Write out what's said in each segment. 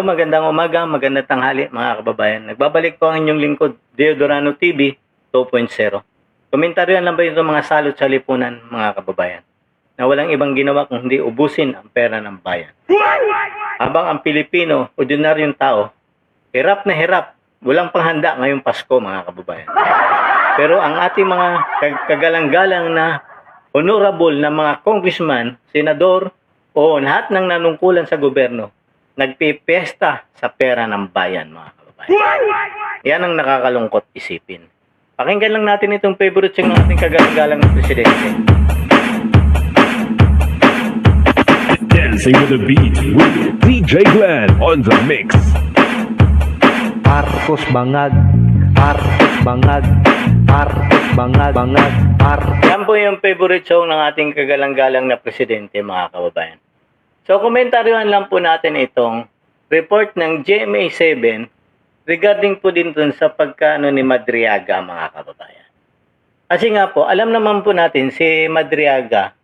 magandang umaga, magandang tanghali mga kababayan. Nagbabalik po ang inyong lingkod, Deodorano TV 2.0. Komentaryo lang ba ito mga salot sa lipunan mga kababayan, na walang ibang ginawa kung hindi ubusin ang pera ng bayan. Habang ang Pilipino, ordinaryong tao, hirap na hirap, walang panghanda ngayong Pasko mga kababayan. Pero ang ating mga kagalang-galang na honorable na mga congressman, senador, o lahat ng nanungkulan sa gobyerno, nagpipesta sa pera ng bayan mga kababayan. Yan ang nakakalungkot isipin. Pakinggan lang natin itong favorite song ng ating kagalang-galang na presidente. Dancing with the beat with DJ Glenn on the mix. Marcos bangag, Marcos bangag, Marcos bangag, bangag, Marcos. Yan po yung favorite song ng ating kagalang-galang na presidente mga kababayan. So komentaryohan lang po natin itong report ng GMA7 regarding po din dun sa pagkaano ni Madriaga mga kababayan. Kasi nga po, alam naman po natin si Madriaga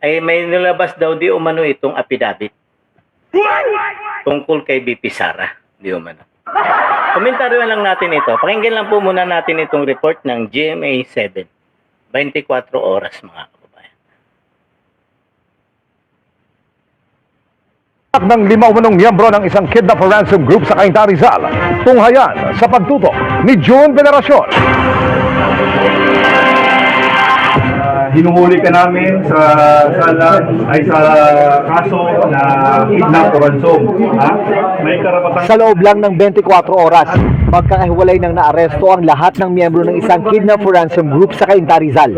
ay may nilabas daw di umano itong affidavit tungkol kay BP Sara. Di umano. Komentaryohan lang natin ito. Pakinggan lang po muna natin itong report ng GMA7. 24 oras mga kababayan. Ng 5 umunong miyembro ng isang kidnap or ransom group sa Cainta Rizal, tunghayan sa pagtutok ni June Veneracion. Hinuhuli ka namin sa kaso na kidnap o ransom. May karapatan. Sa loob lang ng 24 oras, magkakahiwalay ng naaresto ang lahat ng miyembro ng isang kidnap for ransom group sa Cainta Rizal.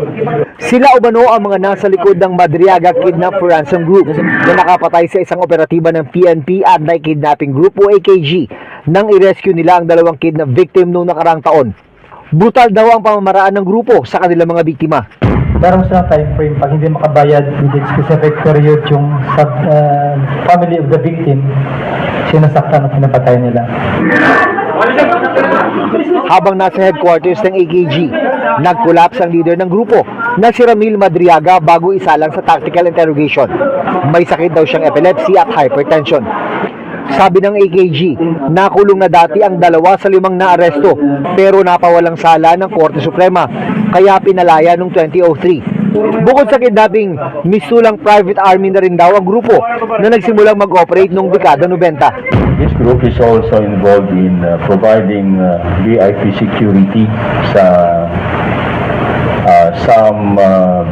Sila umano ang mga nasa likod ng Madriaga Kidnap for Ransom Group na nakapatay sa isang operatiba ng PNP Anti-Kidnapping Group o AKG nang i-rescue nila ang 2 kidnap victim noong nakarang taon. Brutal daw ang pamamaraan ng grupo sa kanilang mga biktima. Meron silang time frame pag hindi makabayad within specific period yung family of the victim, sinasaktan at pinapatay nila. Habang nasa headquarters ng AKG, nag-collapse ang leader ng grupo na si Ramil Madriaga bago isalang sa tactical interrogation. May sakit daw siyang epilepsy at hypertension. Sabi ng AKG, nakulong na dati ang 2 sa 5 naaresto pero napawalang sala ng Korte Suprema kaya pinalaya noong 2003. Bukod sa kidnapping, mistulang private army na rin daw ang grupo na nagsimulang mag-operate noong dekada 90. This group is also involved in providing VIP security sa some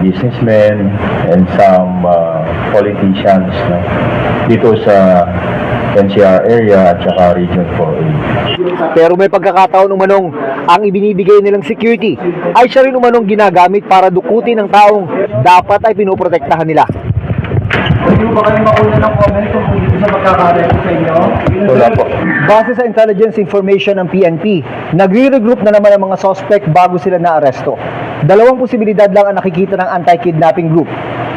businessmen and some politicians dito sa NCR area at saka Region 4A. Pero may pagkakataon umanong ang ibinibigay nilang security ay siya rin umanong ginagamit para dukutin ng taong dapat ay pinoprotektahan nila. Pwede mo ba kayo makuha ng comment kung dito sa pagkakaresto sa inyo? Wala po. Base sa intelligence information ng PNP, nagre-regroup na naman ang mga suspect bago sila naaresto. 2 posibilidad lang ang nakikita ng anti-kidnapping group.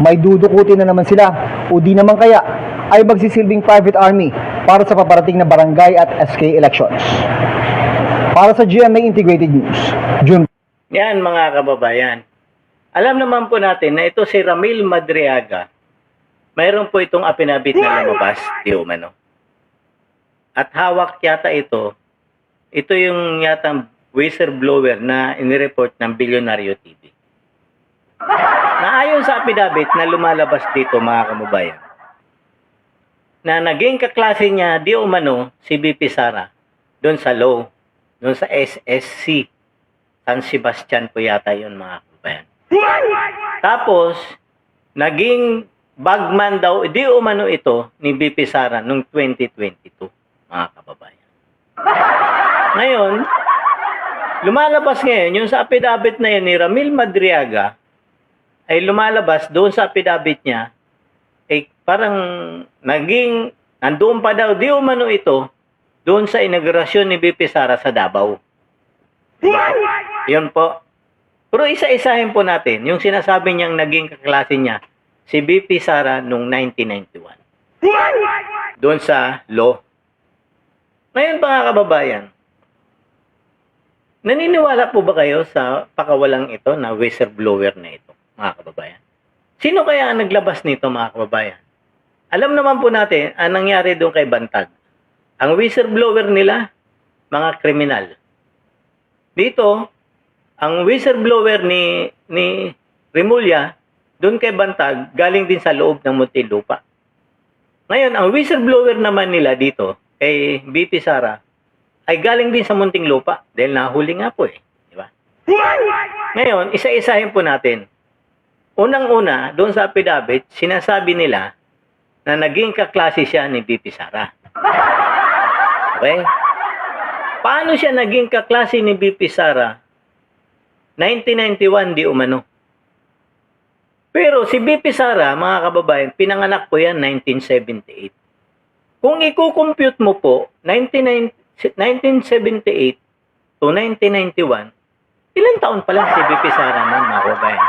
May dudukutin na naman sila o di naman kaya ay magsisilbing private army para sa paparating na barangay at SK elections. Para sa GMA Integrated News, June. Yan mga kababayan. Alam naman po natin na ito si Ramil Madriaga, mayroon po itong affidavit na lumabas, di umano. At hawak yata ito yung yata whistleblower na inireport ng Bilyonaryo TV. Na ayon sa affidavit na lumalabas dito mga kababayan, na naging kaklase niya di umano si BP Sara doon sa law, doon sa SSC San Sebastian po yata yun mga kababayan. Tapos naging bagman daw di umano ito ni BP Sara noong 2022 mga kababayan. Ngayon lumalabas ngayon yung sa affidavit na yun ni Ramil Madriaga ay lumalabas doon sa affidavit niya ay parang naging, nandoon pa daw, di umano ito, doon sa inaugurasyon ni BP Sara sa Davao. Yun po. Pero isa-isahin po natin, yung sinasabi niyang naging kaklase niya, si BP Sara noong 1991. Doon sa law. Ngayon mga kababayan, naniniwala po ba kayo sa pakawalang ito na whistleblower na ito, mga kababayan? Sino kaya ang naglabas nito mga kababayan? Alam naman po natin ang nangyari doon kay Bantag. Ang whistleblower nila, mga kriminal. Dito, ang whistleblower ni Remulla, doon kay Bantag, galing din sa loob ng Muntinlupa. Ngayon, ang whistleblower naman nila dito, kay BP Sara, ay galing din sa Muntinlupa. Dahil nahuli nga po eh. Di ba? Ngayon, isa-isahin po natin. Unang-una, doon sa affidavit, sinasabi nila na naging kaklase siya ni BP Sara. Okay? Paano siya naging kaklase ni BP Sara? 1991 di umano. Pero si BP Sara, mga kababayan, pinanganak po yan 1978. Kung i-compute mo po, 1978 to 1991, ilang taon pa lang si BP Sara nun, mga kababayan?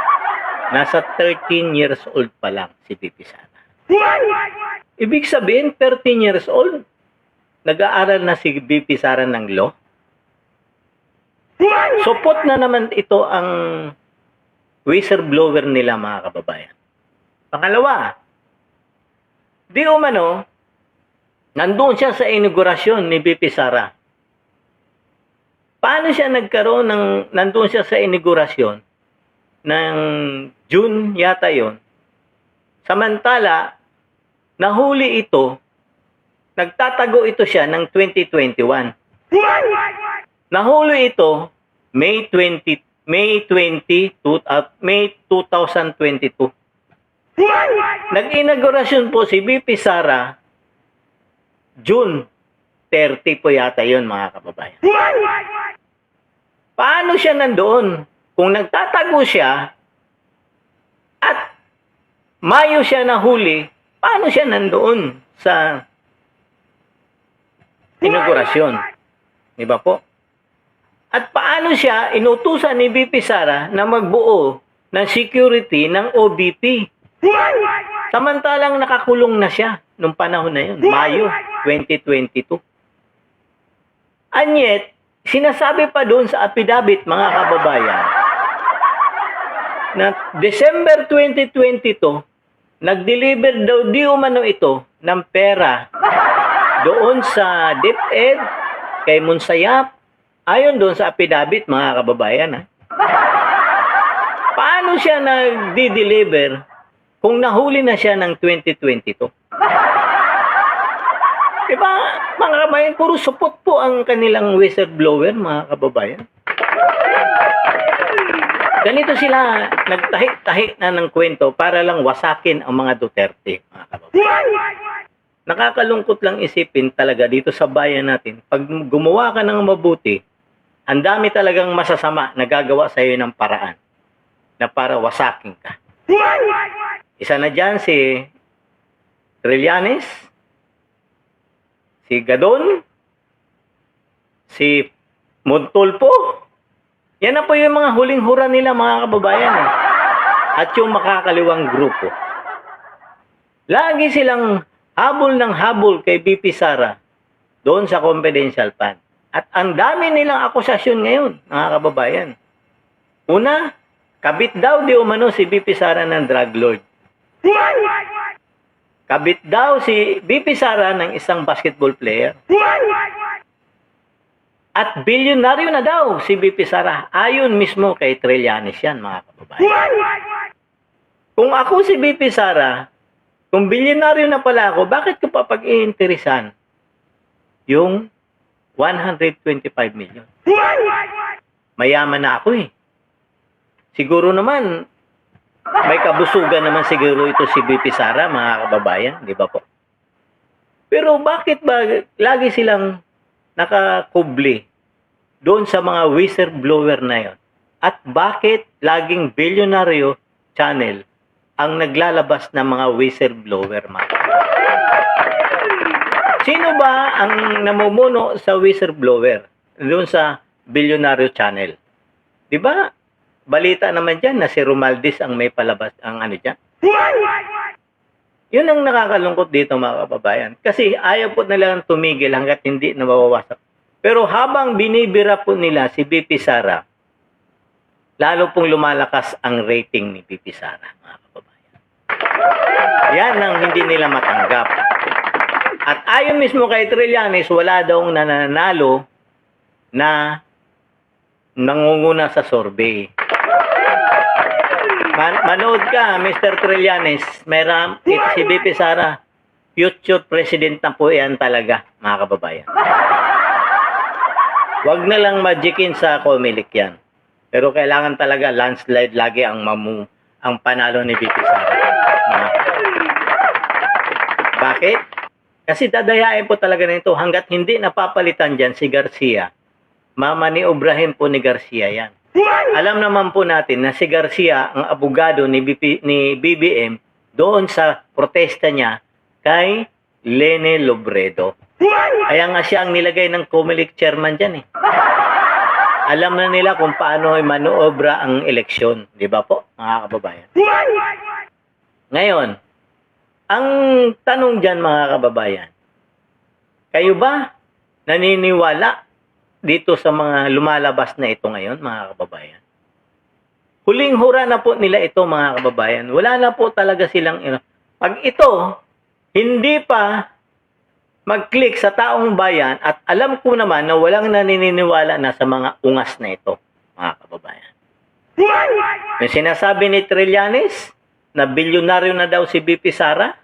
Nasa 13 years old pa lang si BP Sara. Ibig sabihin, 13 years old, nag-aaral na si BP Sara ng law. Supot na naman ito ang whistleblower nila, mga kababayan. Pangalawa, di umano, nandun siya sa inaugurasyon ni BP Sara. Paano siya nagkaroon nandun siya sa inaugurasyon ng June yata yon? Samantala, nahuli ito, nagtatago ito siya ng 2021. Nahuli ito May 2022. Nag-inaugurasyon po si BP Sara June 30 po yata yon, mga kababayan. Paano siya nandoon? Kung nagtatago siya at Mayo siya nahuli, paano siya nandoon sa inaugurasyon? Di ba po? At paano siya inutusan ni BP Sara na magbuo ng security ng OBP? Samantalang nakakulong na siya nung panahon na yun, Mayo 2022. And yet, sinasabi pa doon sa affidavit, mga kababayan, na December 2022, nag-deliver daw di umano ito ng pera doon sa DepEd, kay Monsayap, ayon doon sa affidavit, mga kababayan. Ha? Paano siya nag-deliver kung nahuli na siya ng 2022? Diba, mga kababayan, puro supot po ang kanilang whistleblower, mga kababayan. Ganito sila nagtahi-tahi na ng kwento para lang wasakin ang mga Duterte, mga kababayan. Nakakalungkot lang isipin talaga dito sa bayan natin, pag gumawa ka ng mabuti, ang dami talagang masasama na gagawa sa iyo ng paraan na para wasakin ka. Isa na dyan si Trillanes, si Gadon, si Montulfo. Yan na po yung mga huling hura nila, mga kababayan. At yung makakaliwang grupo. Lagi silang habol ng habol kay BP Sara doon sa confidential fund. At ang dami nilang akusasyon ngayon, mga kababayan. Una, kabit daw di umano si BP Sara ng drug lord. Kabit daw si BP Sara ng isang basketball player. At bilyonaryo na daw si BP Sara. Ayon mismo kay Trillanes yan, mga kababayan. Kung ako si BP Sara, kung bilyonaryo na pala ako, bakit ko pa pag-iinteresan yung 125 million? Mayaman na ako eh. Siguro naman, may kabusugan naman siguro ito si BP Sara, mga kababayan. Di ba po? Pero bakit ba lagi silang nakakubli doon sa mga whistleblower na yon? At bakit laging bilyonaryo channel ang naglalabas ng mga whistleblower, mga? Sino ba ang namumuno sa whistleblower doon sa bilyonaryo channel? Di ba? Balita naman dyan na si Romaldis ang may palabas ang ano dyan. Yun ang nakakalungkot dito, mga kababayan. Kasi ayaw po nilang tumigil hanggat hindi nabawawasak. Pero habang binibira po nila si BP Sara, lalo pong lumalakas ang rating ni BP Sara, mga kababayan. Yan ang hindi nila matanggap. At ayon mismo kay Trillanes, wala daw nananalo na nangunguna sa survey. Manood ka, Mr. Trillanes. Si BP Sara, future president na po yan talaga, mga kababayan. Wag na lang magickin sa Comelec yan. Pero kailangan talaga landslide lagi ang panalo ni BP Sara. Bakit? Kasi dadayain po talaga nito hanggat hindi napapalitan dyan si Garcia. Mamaniubrahin po ni Garcia yan. Alam naman po natin na si Garcia, ang abogado ni BBM, doon sa protesta niya kay Lene Lobredo. Kaya nga siya ang nilagay ng Comelec chairman dyan eh. Alam na nila kung paano manuobra ang eleksyon. Di ba po, mga kababayan? Ngayon, ang tanong dyan, mga kababayan, kayo ba naniniwala dito sa mga lumalabas na ito ngayon, mga kababayan? Huling hura na po nila ito, mga kababayan. Wala na po talaga silang... Pag ito, hindi pa mag-click sa taong bayan at alam ko naman na walang naniniwala na sa mga ungas na ito, mga kababayan. Yung sinasabi ni Trillanes na bilyonaryo na daw si BP Sara,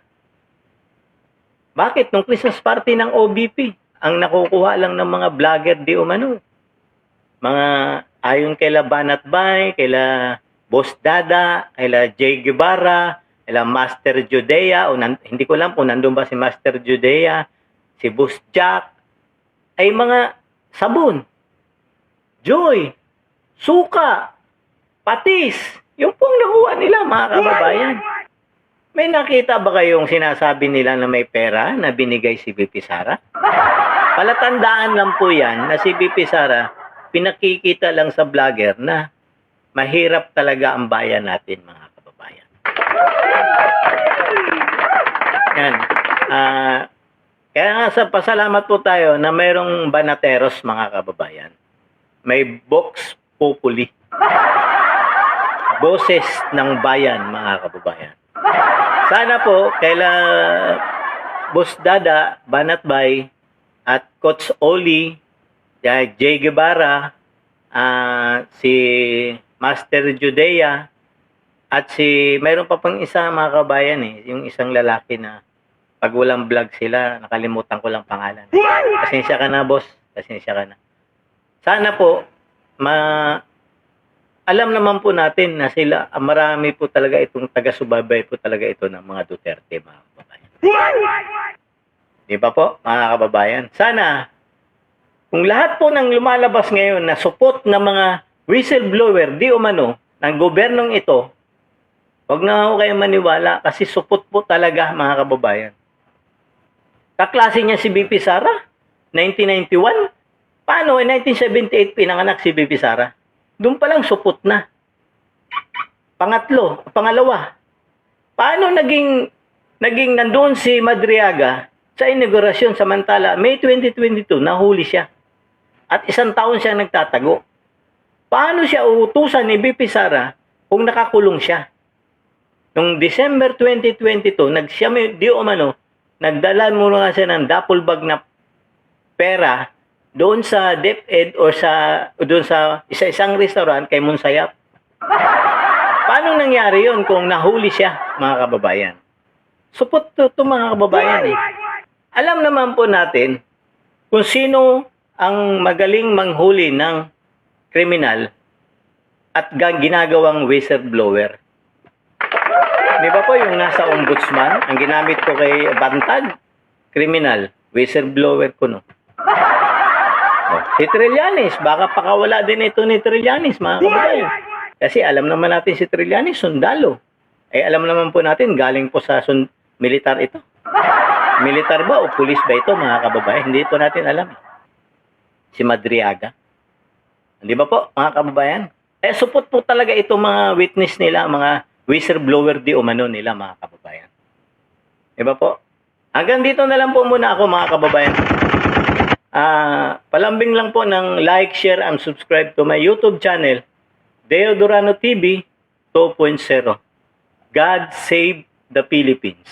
bakit nung Christmas party ng OBP ang nakukuha lang ng mga vlogger di umano? Mga ayon kay Banat Bay, kay Boss Dada, kay Jay Guevara, kay Master Judea, hindi ko alam kung nandun ba si Master Judea, si Boss Jack, ay mga sabon, joy, suka, patis. Yung pong nakuha nila, mga kababayan. May nakita ba kayong sinasabi nila na may pera na binigay si BP Sara? Palatandaan lang po yan na si BP Sara, pinakikita lang sa vlogger na mahirap talaga ang bayan natin, mga kababayan. Yan. Kaya nga sa pasalamat po tayo na mayroong banateros, mga kababayan. May Vox Populi. Boses ng bayan, mga kababayan. Sana po kaila Boss Dada, Banat Bay, at Coach Oli, Jay Guevara, si Master Judea, at mayroon pa pang isa, mga kabayan yung isang lalaki na pag walang vlog sila, nakalimutan ko lang pangalan. Pasensya ka na, boss. Pasensya ka na. Sana po, alam naman po natin na sila, marami po talaga itong taga-subaybay po talaga ito ng mga Duterte, mga kababayan. Di ba po, mga kababayan? Sana, kung lahat po ng lumalabas ngayon na support ng mga whistleblower, di umano, ng gobernong ito, wag na ako kayo maniwala kasi support po talaga, mga kababayan. Kaklase niya si BP Sara, 1991. Paano? 1978 pinanganak si BP Sara. Doon pa lang supot na. Pangalawa, paano naging nandoon si Madriaga sa inaugurasyon samantala May 2022 nahuli siya. At isang taon siya nagtatago. Paano siya uutusan ni BP Sara kung nakakulong siya? Noong December 2022, nagdala muna nga siya ng duffel bag na pera doon sa DepEd or doon sa isa-isang restaurant kay Monsayap. Paano nangyari yon kung nahuli siya, mga kababayan? Supot to mga kababayan eh. Alam naman po natin kung sino ang magaling manghuli ng kriminal at ginagawang whistleblower. Di ba po yung nasa ombudsman, ang ginamit ko kay Bantag, kriminal, whistleblower ko no. Si Trillanes, baka pakawala din ito ni Trillanes, mga kababayan. Kasi alam naman natin si Trillanes, sundalo. Ay alam naman po natin, galing po sa militar ito. Militar ba o pulis ba ito, mga kababayan? Hindi po natin alam. Si Madriaga. Di ba po, mga kababayan? Support po talaga ito mga witness nila, mga whistleblower di umano nila, mga kababayan. Di ba po? Hanggang dito na lang po muna ako, mga kababayan. Palambing lang po ng like, share, and subscribe to my YouTube channel, Deo Durano TV 2.0. God save the Philippines.